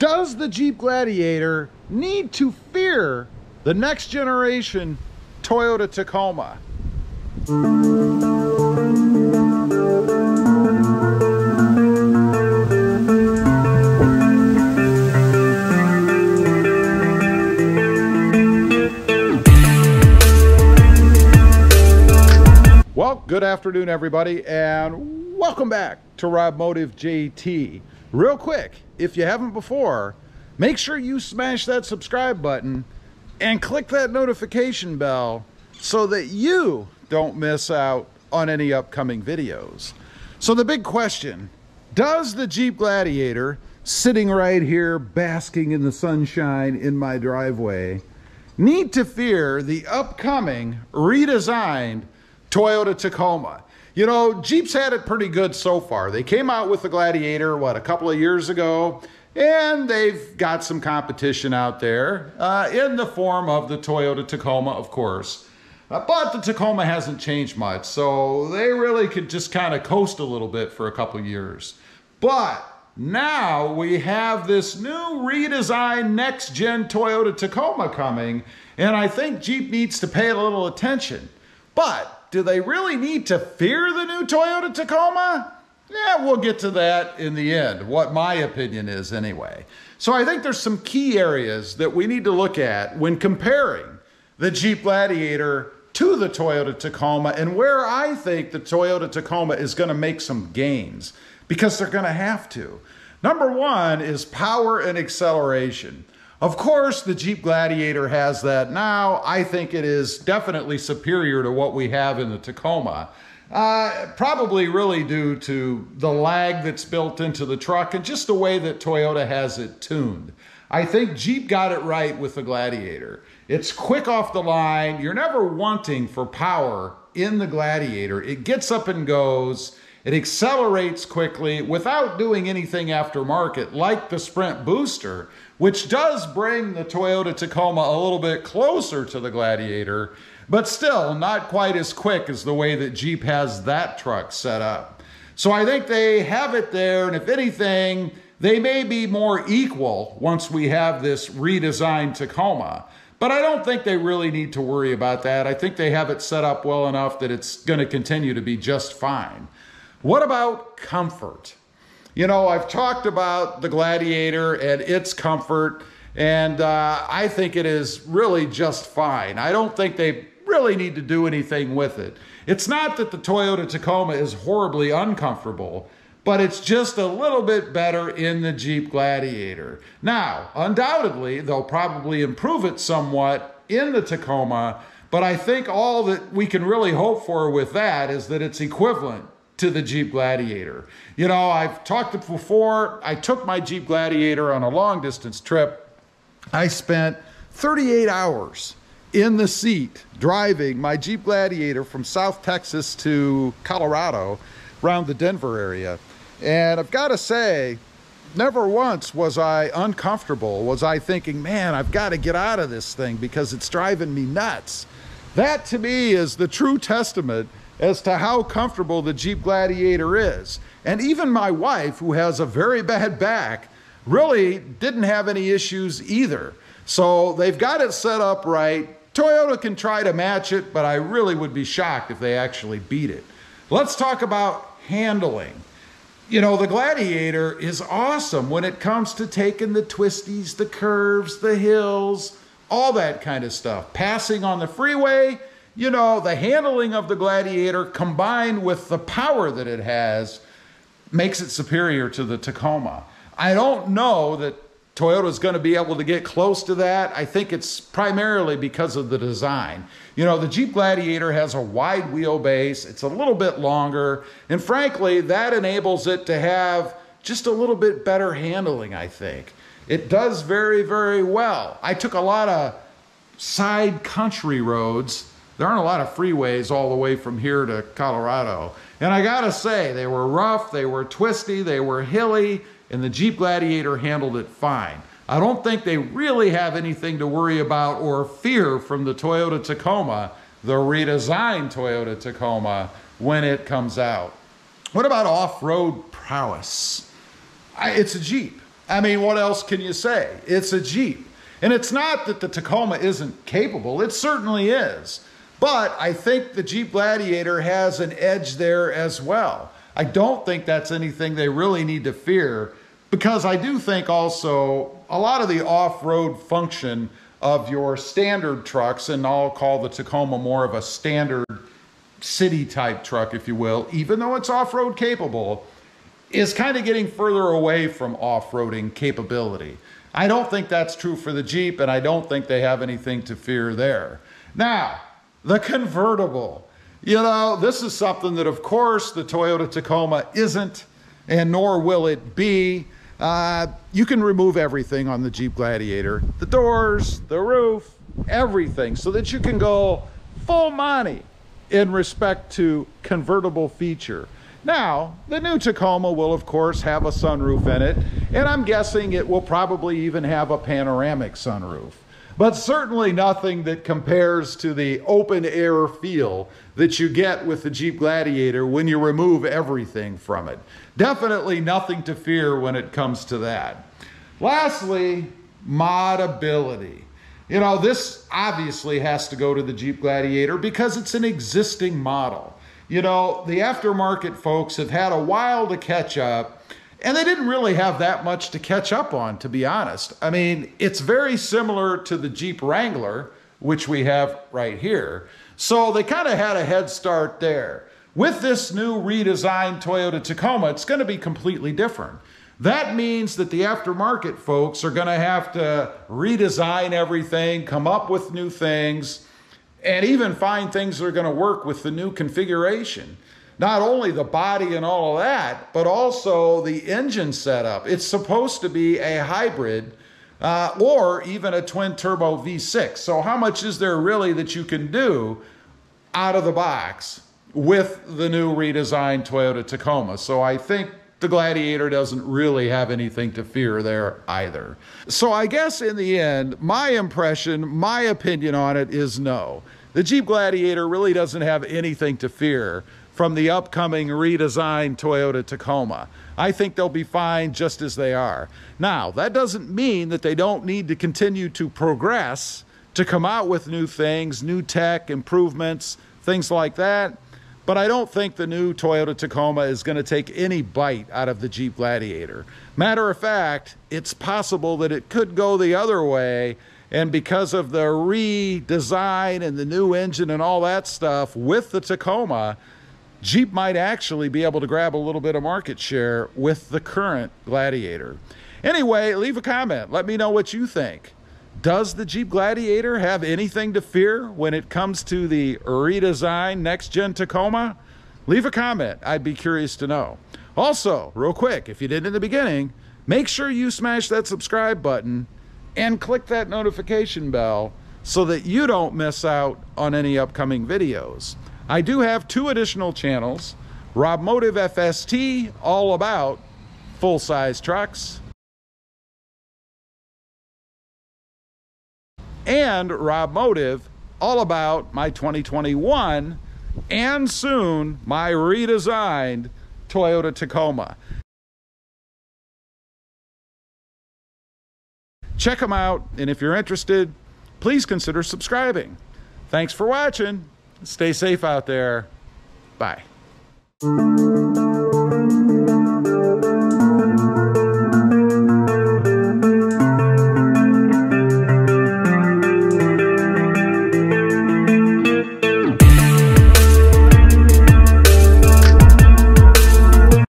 Does the Jeep Gladiator need to fear the next generation Toyota Tacoma? Well, good afternoon, everybody, and welcome back to Robomotive JT. Real quick, if you haven't before, make sure you smash that subscribe button and click that notification bell so that you don't miss out on any upcoming videos. So the big question, does the Jeep Gladiator, sitting right here basking in the sunshine in my driveway, need to fear the upcoming redesigned Toyota Tacoma? You know, Jeep's had it pretty good so far. They came out with the Gladiator, what, a couple of years ago, and they've got some competition out there in the form of the Toyota Tacoma, of course. But the Tacoma hasn't changed much, so they really could just kind of coast a little bit for a couple of years. But now we have this new redesigned next-gen Toyota Tacoma coming, and I think Jeep needs to pay a little attention. But do they really need to fear the new Toyota Tacoma? Yeah, we'll get to that in the end, what my opinion is anyway. So I think there's some key areas that we need to look at when comparing the Jeep Gladiator to the Toyota Tacoma, and where I think the Toyota Tacoma is going to make some gains, because they're going to have to. Number one is power and acceleration. Of course, the Jeep Gladiator has that now. I think it is definitely superior to what we have in the Tacoma. Probably really due to the lag that's built into the truck and just the way that Toyota has it tuned. I think Jeep got it right with the Gladiator. It's quick off the line. You're never wanting for power in the Gladiator. It gets up and goes. It accelerates quickly without doing anything aftermarket like the Sprint Booster, which does bring the Toyota Tacoma a little bit closer to the Gladiator, but still not quite as quick as the way that Jeep has that truck set up. So I think they have it there, and if anything, they may be more equal once we have this redesigned Tacoma. But I don't think they really need to worry about that. I think they have it set up well enough that it's going to continue to be just fine. What about comfort? You know, I've talked about the Gladiator and its comfort, and I think it is really just fine. I don't think they really need to do anything with it. It's not that the Toyota Tacoma is horribly uncomfortable, but it's just a little bit better in the Jeep Gladiator. Now, undoubtedly, they'll probably improve it somewhat in the Tacoma, but I think all that we can really hope for with that is that it's equivalent to the Jeep Gladiator. You know, I've talked before, I took my Jeep Gladiator on a long distance trip. I spent 38 hours in the seat driving my Jeep Gladiator from South Texas to Colorado around the Denver area. And I've got to say, never once was I uncomfortable. Was I thinking, man, I've got to get out of this thing because it's driving me nuts. That to me is the true testament as to how comfortable the Jeep Gladiator is. And even my wife, who has a very bad back, really didn't have any issues either. So they've got it set up right. Toyota can try to match it, but I really would be shocked if they actually beat it. Let's talk about handling. You know, the Gladiator is awesome when it comes to taking the twisties, the curves, the hills, all that kind of stuff. Passing on the freeway. You know, the handling of the Gladiator combined with the power that it has makes it superior to the Tacoma. I don't know that Toyota's going to be able to get close to that. I think it's primarily because of the design. You know, the Jeep Gladiator has a wide wheelbase. It's a little bit longer. And frankly, that enables it to have just a little bit better handling, I think. It does very, very well. I took a lot of side country roads. There aren't a lot of freeways all the way from here to Colorado. And I gotta say, they were rough, they were twisty, they were hilly, and the Jeep Gladiator handled it fine. I don't think they really have anything to worry about or fear from the Toyota Tacoma, the redesigned Toyota Tacoma, when it comes out. What about off-road prowess? It's a Jeep. I mean, what else can you say? It's a Jeep. And it's not that the Tacoma isn't capable. It certainly is. But I think the Jeep Gladiator has an edge there as well. I don't think that's anything they really need to fear, because I do think also a lot of the off-road function of your standard trucks, and I'll call the Tacoma more of a standard city type truck, if you will, even though it's off-road capable, is kind of getting further away from off-roading capability. I don't think that's true for the Jeep, and I don't think they have anything to fear there. Now, the convertible. You know, this is something that, of course, the Toyota Tacoma isn't, and nor will it be. You can remove everything on the Jeep Gladiator. The doors, the roof, everything, so that you can go full Monty in respect to convertible feature. Now, the new Tacoma will, of course, have a sunroof in it, and I'm guessing it will probably even have a panoramic sunroof. But certainly nothing that compares to the open air feel that you get with the Jeep Gladiator when you remove everything from it. Definitely nothing to fear when it comes to that. Lastly, modability. You know, this obviously has to go to the Jeep Gladiator because it's an existing model. You know, the aftermarket folks have had a while to catch up, and they didn't really have that much to catch up on, to be honest. I mean, it's very similar to the Jeep Wrangler, which we have right here. So they kind of had a head start there. With this new redesigned Toyota Tacoma, it's going to be completely different. That means that the aftermarket folks are going to have to redesign everything, come up with new things, and even find things that are going to work with the new configuration. Not only the body and all of that, but also the engine setup. It's supposed to be a hybrid or even a twin turbo V6. So how much is there really that you can do out of the box with the new redesigned Toyota Tacoma? So I think the Gladiator doesn't really have anything to fear there either. So I guess in the end, my impression, my opinion on it is no. The Jeep Gladiator really doesn't have anything to fear from the upcoming redesigned Toyota Tacoma. I think they'll be fine just as they are. Now, that doesn't mean that they don't need to continue to progress, to come out with new things, new tech, improvements, things like that. But I don't think the new Toyota Tacoma is going to take any bite out of the Jeep Gladiator. Matter of fact, it's possible that it could go the other way, and because of the redesign and the new engine and all that stuff with the Tacoma, Jeep might actually be able to grab a little bit of market share with the current Gladiator. Anyway, leave a comment. Let me know what you think. Does the Jeep Gladiator have anything to fear when it comes to the redesigned next-gen Tacoma? Leave a comment. I'd be curious to know. Also, real quick, if you did in the beginning, make sure you smash that subscribe button and click that notification bell so that you don't miss out on any upcoming videos. I do have 2 additional channels, Robmotive FST, all about full-size trucks, and Robmotive, all about my 2021 and soon my redesigned Toyota Tacoma. Check them out, and if you're interested, please consider subscribing. Thanks for watching. Stay safe out there. Bye.